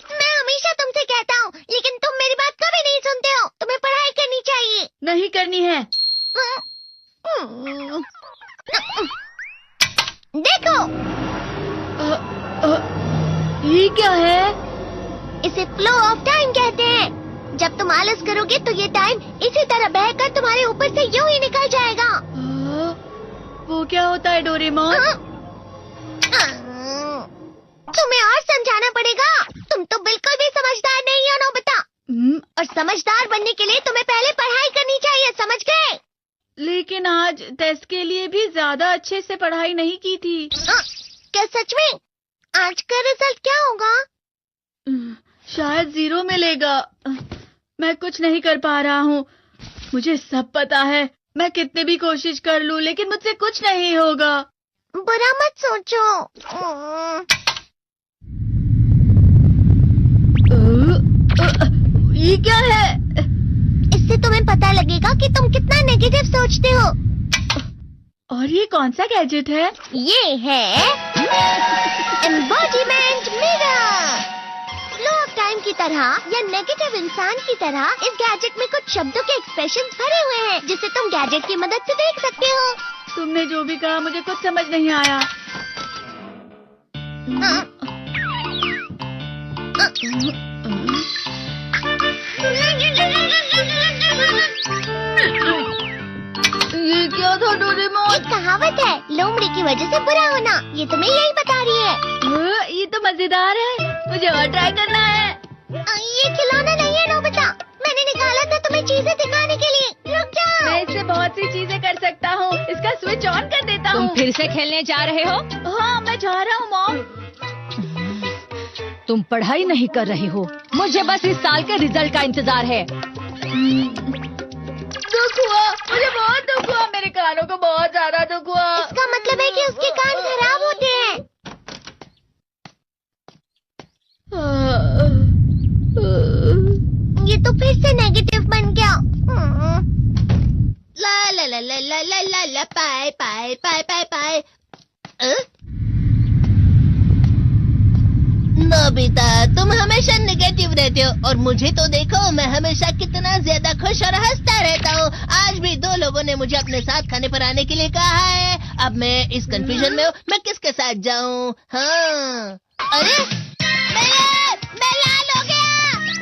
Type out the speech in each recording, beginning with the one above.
मैं हमेशा तुमसे कहता हूँ, लेकिन तुम मेरी बात कभी नहीं सुनते हो। तुम्हें पढ़ाई करनी चाहिए। नहीं करनी है। देखो, ये क्या है? इसे फ्लो ऑफ टाइम कहते हैं। जब तुम आलस करोगे तो ये टाइम इसी तरह बहकर तुम्हारे ऊपर से यूं ही निकल जाएगा। वो क्या होता है डोरेमोन? तुम्हें और समझाना पड़ेगा। तुम तो बिल्कुल भी समझदार नहीं हो नोबिता। और समझदार बनने के लिए तुम्हें पहले पढ़ाई करनी चाहिए, समझ गए? लेकिन आज टेस्ट के लिए भी ज्यादा अच्छे से पढ़ाई नहीं की थी। क्या सच में? आज का रिजल्ट क्या होगा? शायद 0 मिलेगा। मैं कुछ नहीं कर पा रहा हूँ। मुझे सब पता है। मैं कितनी भी कोशिश कर लूँ, लेकिन मुझसे कुछ नहीं होगा। बुरा मत सोचो। ये क्या है? इससे तुम्हें पता लगेगा कि तुम कितना नेगेटिव सोचते हो। और ये कौन सा गैजेट है? ये है embodiment mirror. Flow of time की तरह या नेगेटिव इंसान की तरह इस गैजेट में कुछ शब्दों के एक्सप्रेशंस भरे हुए हैं, जिसे तुम गैजेट की मदद से देख सकते हो। तुमने जो भी कहा मुझे कुछ समझ नहीं आया। ये क्या था डोरेमोन? एक कहावत है, लोमड़ी की वजह से बुरा होना। ये तुम्हें यही बता रही है। ये तो मजेदार है। मुझे और ट्राई करना है। ये खिलौना नहीं है नोबिता। मैंने निकाला था तुम्हें चीजें दिखाने के लिए। रुक जाओ। मैं इससे बहुत सी चीजें कर सकता हूँ। इसका स्विच ऑन कर देता हूँ। तुम फिर से खेलने जा रहे हो? हाँ, मैं जा रहा हूँ मॉम। तुम पढ़ाई नहीं कर रहे हो। मुझे बस इस साल के रिजल्ट का इंतजार है। दुख हुआ, मुझे बहुत दुख हुआ। मेरे कानों को बहुत ज्यादा दुख हुआ। इसका मतलब है कि उसके कान खराब होते हैं। ये तो फिर से नेगेटिव बन गया। ला ला ला ला ला ला ला ला पाए पाए पाए पाए पाए। नोबिता, तुम हमेशा नेगेटिव रहते हो और मुझे तो देखो, मैं हमेशा कितना ज्यादा खुश और हंसता रहता हूँ। आज भी 2 लोगों ने मुझे अपने साथ खाने पर आने के लिए कहा है। अब मैं इस कंफ्यूजन में हूँ, मैं किसके साथ जाऊँ? हाँ, अरे मैं लाल हो गया।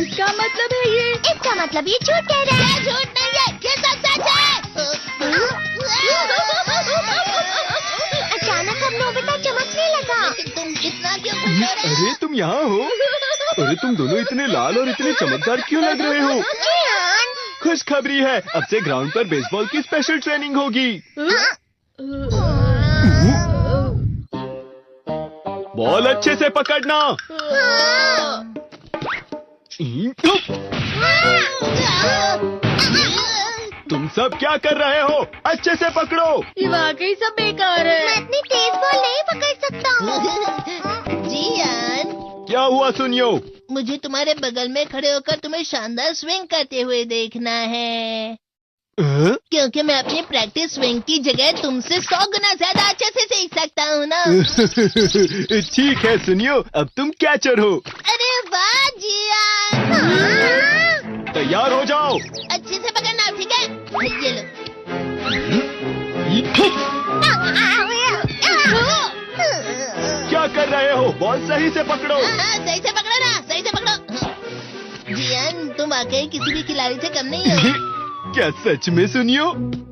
इसका मतलब है ये? इसका मतलब ये झूठ कह रहा है। झूठ नहीं है, ये सब सच है। अचानक अब नोबिता चमकने लगा। तुम इतना क्यों खुश हो रहे हो? अरे तुम यहाँ हो? अरे तुम दोनों इतने लाल और इतने चमकदार क्यों लग रहे हो? खुशखबरी है, अब से ग्राउंड पर बेसबॉल की स्पेशल ट्रेनिंग होगी। बॉल अच्छे से पकड़ना। तुम सब क्या कर रहे हो? अच्छे से पकड़ो। ये वाकई सब बेकार है। मैं इतनी तेज बॉल नहीं पकड़ सकता हूँ। जियान, क्या हुआ सुनियो? मुझे तुम्हारे बगल में खड़े होकर तुम्हें शानदार स्विंग करते हुए देखना है। क्योंकि मैं अपनी प्रैक्टिस स्विंग की जगह तुमसे 100 गुना ज्यादा अच्छे से सीख सकता हूँ ना। ठीक है सुनियो, अब तुम कैचर हो। अरे वाह जियान। तैयार हो जाओ। अच्छे से पकड़ना, ठीक है? ये लो। क्या कर रहे हो? बॉल सही से पकड़ो। सही से पकड़ो ना, सही से पकड़ो। जियान, तुम वाकई किसी भी खिलाड़ी से कम नहीं हो। क्या सच में सुनियो?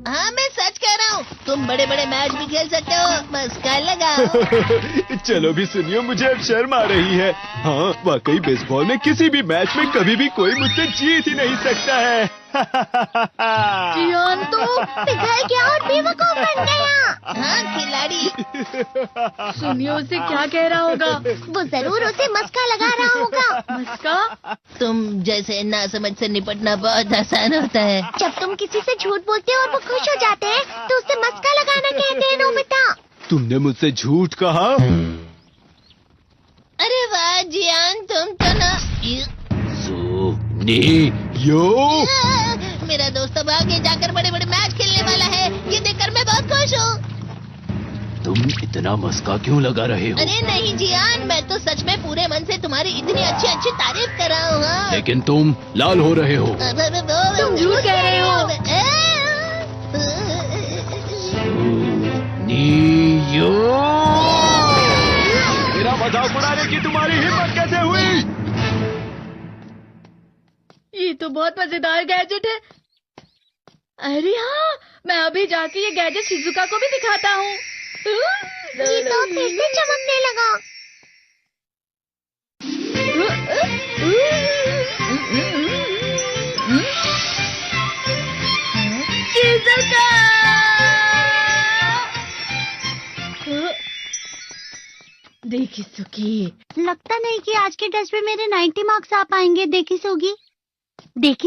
हाँ, मैं सच कह रहा हूँ। तुम बड़े बड़े मैच भी खेल सकते हो। मस्का लगाओ। चलो भी सुनियो, मुझे अब शर्म आ रही है। हाँ, वाकई बेसबॉल में किसी भी मैच में कभी भी कोई मुझसे जीत ही नहीं सकता है। जियान तो पिघल गया और बेवकूफ बन गया। हाँ, खिलाड़ी। सुनियो उसे क्या कह रहा होगा? वो जरूर उसे मस्का लगा रहा होगा। मस्का? तुम जैसे नासमझ से निपटना बहुत आसान होता है। जब तुम किसी से झूठ बोलते हो और वो खुश हो जाते हैं, तो उसे मस्का लगाना कहते हैं नोबिता। तुमने मुझसे झूठ कहा? अरे वाह जियान, तुम तो ना। यो मेरा दोस्त अब आगे जाकर बड़े बड़े मैच खेलने वाला है। ये देखकर मैं बहुत खुश हूँ। तुम इतना मस्का क्यों लगा रहे हो? अरे नहीं जियान, मैं तो सच में पूरे मन से तुम्हारी इतनी अच्छी अच्छी तारीफ कर रहा हूँ। हाँ। लेकिन तुम लाल हो रहे हो। तुम झूठ कह रहे हो। नीयो, मेरा मजाक उड़ाने की तुम्हारी हिम्मत कैसे हुई? ये तो बहुत मजेदार गैजेट है। अरे हाँ, मैं अभी जाके ये गैजेट शिजुका को भी दिखाता हूँ। ये तो फिर से चमकने लगा। शिजुका! देखी सुकी, लगता नहीं कि आज के टेस्ट में मेरे 90 मार्क्स आ पाएंगे। देखी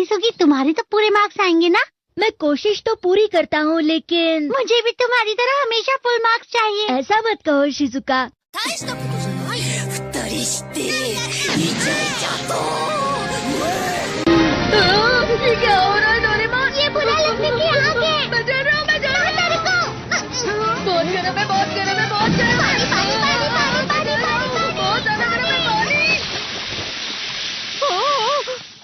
सोगी तुम्हारे तो पूरे मार्क्स आएंगे ना? मैं कोशिश तो पूरी करता हूँ, लेकिन मुझे भी तुम्हारी तरह हमेशा फुल मार्क्स चाहिए। ऐसा मत कहो शिजुका। ये क्या हो रहा है डोरेमोन? ये बुरा लगने की आग है। मैं डर रहा हूँ, मैं डर रहा हूँ। बहुत गर्म है, बहुत गर्म है, बहुत गर्म है। बहुत ज्यादा गर्म है पानी।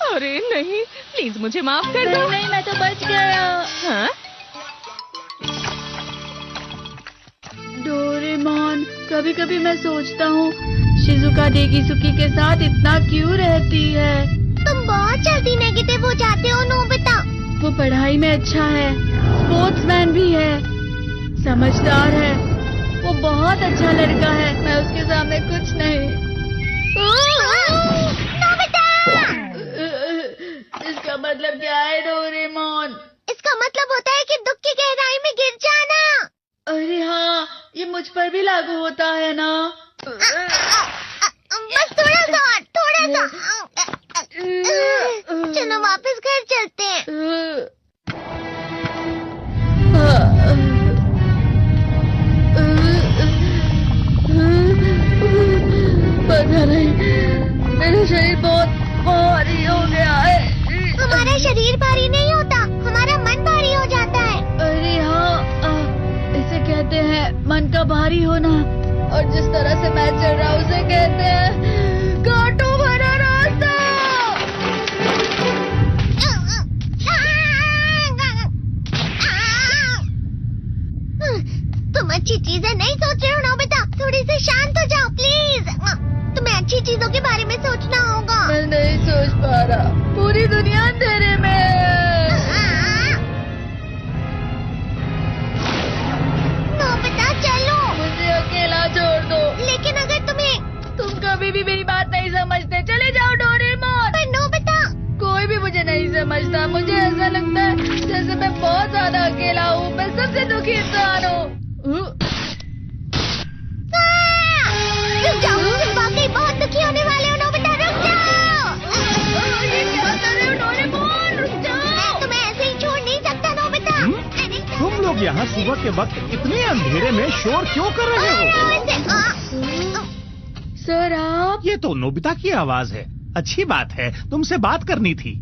अरे नहीं, प्लीज मुझे माफ कर दो। नहीं, मैं तो बच गया। हाँ? डोरेमोन, कभी कभी मैं सोचता हूँ शिजुका डेकिसुकी के साथ इतना क्यों रहती है। तुम बहुत जल्दी नेगेटिव हो जाते हो नोबिता। वो पढ़ाई में अच्छा है, स्पोर्ट्समैन भी है, समझदार है, वो बहुत अच्छा लड़का है। मैं उसके सामने कुछ नहीं। इसका मतलब क्या है डोरेमोन? इसका मतलब होता है कि दुख की गहराई में गिर जाना। अरे हाँ, ये मुझ पर भी लागू होता है ना। बस थोड़ा सा। चलो वापस घर चलते हैं। पता नहीं, मेरा शरीर बहुत भारी हो गया है। हमारा शरीर भारी नहीं होता, हमारा मन भारी हो जाता है। अरे हाँ, इसे कहते हैं मन का भारी होना। और जिस तरह से मैं चल रहा हूँ उसे कहते हैं कांटों भरा रास्ता। तुम अच्छी चीजें नहीं सोच रहे हो नोबिता, थोड़ी सी शांत हो जाओ प्लीज। तुम्हें अच्छी चीजों के बारे में सोचना होगा। मैं नहीं सोच पा रहा, पूरी दुनिया अंधेरे में है। नोबिता चलो। मुझे अकेला छोड़ दो। लेकिन अगर तुम कभी भी मेरी बात नहीं समझते, चले जाओ डोरेमोन। पर नोबिता, कोई भी मुझे नहीं समझता। मुझे ऐसा लगता है जैसे मैं बहुत ज्यादा अकेला हूँ, मैं सबसे दुखी इंसान हूँ। रुक जाओ, तुम वाकई बहुत दुखी होने वाले हो नोबिता, रुक जाओ। ये क्या कर रहे हो डोरेमोन? रुक जाओ। मैं तुम्हें ऐसे ही छोड़ नहीं सकता नोबिता। तुम लोग यहाँ सुबह के वक्त इतने अंधेरे में शोर क्यों कर रहे हो? सर आप? ये तो नोबिता की आवाज है। अच्छी बात है, तुमसे बात करनी थी।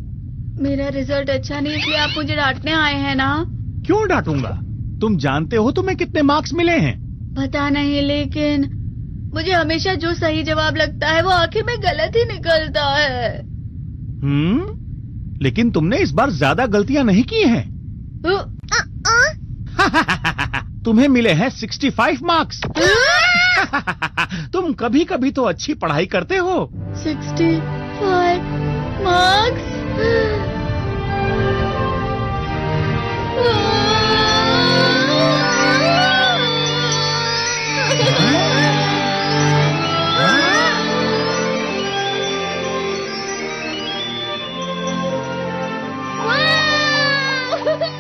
मेरा रिजल्ट अच्छा नहीं, इसलिए आप मुझे डांटने आए हैं ना? क्यों डांटूंगा? तुम जानते हो तुम्हें कितने मार्क्स मिले हैं? पता नहीं, लेकिन मुझे हमेशा जो सही जवाब लगता है वो आखिर में गलत ही निकलता है। लेकिन तुमने इस बार ज्यादा गलतियां नहीं की हैं। तुम्हें मिले हैं 65 मार्क्स। तुम कभी कभी तो अच्छी पढ़ाई करते हो। 65 मार्क्स?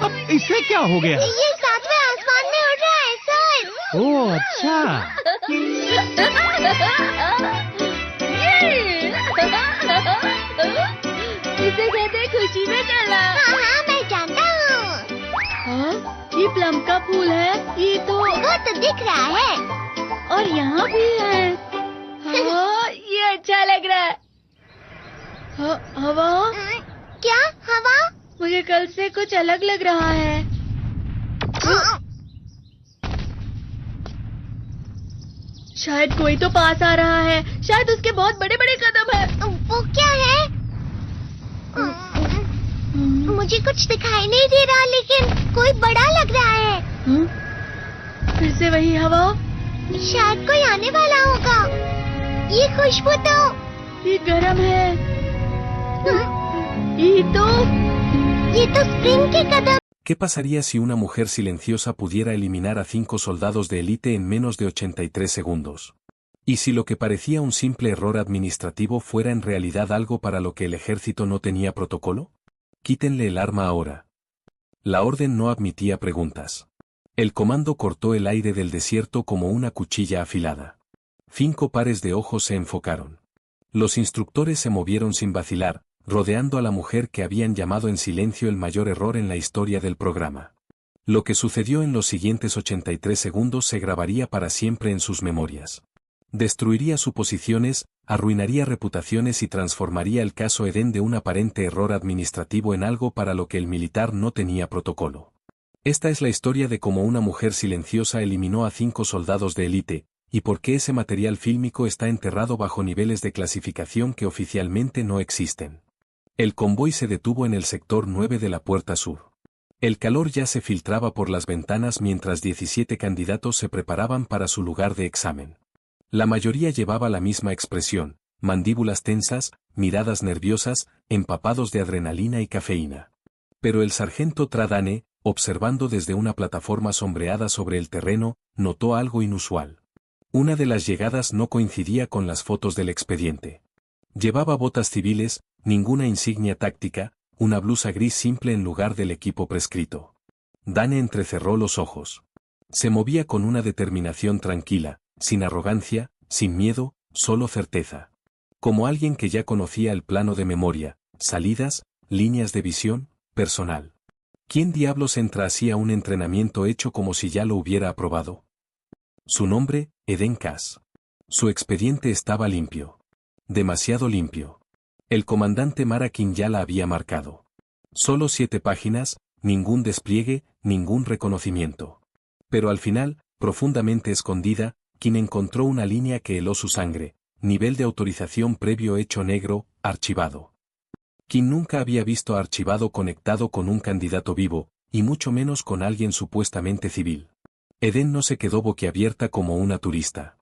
अब इसे क्या हो गया? ये सातवें आसमान में उड़ रहा है सर। ओह अच्छा। इसे कहते हैं खुशी में चलना। हाँ, मैं जानता हूँ। हाँ, ये प्लम का फूल है। ये तो वो तो दिख रहा है। और यहाँ भी है। हाँ, ये अच्छा लग रहा है। हवा? क्या हवा? मुझे कल से कुछ अलग लग रहा है। शायद कोई तो पास आ रहा है। शायद उसके बहुत बड़े बड़े कदम है। वो क्या है? मुझे कुछ दिखाई नहीं दे रहा, लेकिन कोई बड़ा लग रहा है। फिर से वही हवा। शायद कोई आने वाला होगा। ये खुशबू तो ये गर्म है। ये तो स्प्रिंग के कदम। ¿Qué pasaría si una mujer silenciosa pudiera eliminar a 5 soldados de élite en menos de 83 segundos? ¿Y si lo que parecía un simple error administrativo fuera en realidad algo para lo que el ejército no tenía protocolo? Quítenle el arma ahora. La orden no admitía preguntas. El comando cortó el aire del desierto como una cuchilla afilada. 5 pares de ojos se enfocaron. Los instructores se movieron sin vacilar, rodeando a la mujer que habían llamado en silencio el mayor error en la historia del programa. Lo que sucedió en los siguientes 83 segundos se grabaría para siempre en sus memorias. Destruiría suposiciones, arruinaría reputaciones y transformaría el caso Eden de un aparente error administrativo en algo para lo que el militar no tenía protocolo. Esta es la historia de cómo una mujer silenciosa eliminó a 5 soldados de élite, y por qué ese material fílmico está enterrado bajo niveles de clasificación que oficialmente no existen. El convoy se detuvo en el sector 9 de la puerta sur. El calor ya se filtraba por las ventanas mientras 17 candidatos se preparaban para su lugar de examen. La mayoría llevaba la misma expresión, mandíbulas tensas, miradas nerviosas, empapados de adrenalina y cafeína. Pero el sargento Tradane, observando desde una plataforma sombreada sobre el terreno, notó algo inusual. Una de las llegadas no coincidía con las fotos del expediente. Llevaba botas civiles, ninguna insignia táctica, una blusa gris simple en lugar del equipo prescrito. Dane entrecerró los ojos. Se movía con una determinación tranquila, sin arrogancia, sin miedo, solo certeza. Como alguien que ya conocía el plano de memoria, salidas, líneas de visión, personal. ¿Quién diablos entra así a un entrenamiento hecho como si ya lo hubiera aprobado? Su nombre, Eden Cass. Su expediente estaba limpio. Demasiado limpio. El comandante Marakin ya la había marcado. Solo 7 páginas, ningún despliegue, ningún reconocimiento. Pero al final, profundamente escondida, quien encontró una línea que heló su sangre, nivel de autorización previo hecho negro, archivado. Quien nunca había visto archivado conectado con un candidato vivo, y mucho menos con alguien supuestamente civil. Eden no se quedó boquiabierta como una turista.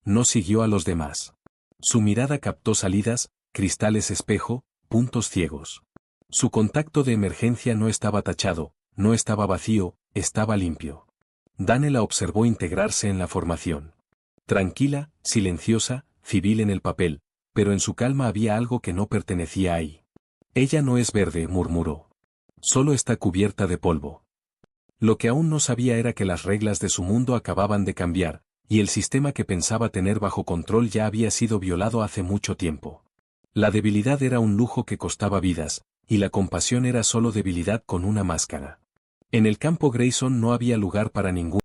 No siguió a los demás. Su mirada captó salidas, cristales espejo, puntos ciegos. Su contacto de emergencia no estaba tachado, no estaba vacío, estaba limpio. Dane la observó integrarse en la formación. Tranquila, silenciosa, civil en el papel, pero en su calma había algo que no pertenecía ahí. Ella no es verde, murmuró. Solo está cubierta de polvo. Lo que aún no sabía era que las reglas de su mundo acababan de cambiar, y el sistema que pensaba tener bajo control ya había sido violado hace mucho tiempo. La debilidad era un lujo que costaba vidas, y la compasión era solo debilidad con una máscara. En el campo Grayson no había lugar para ningún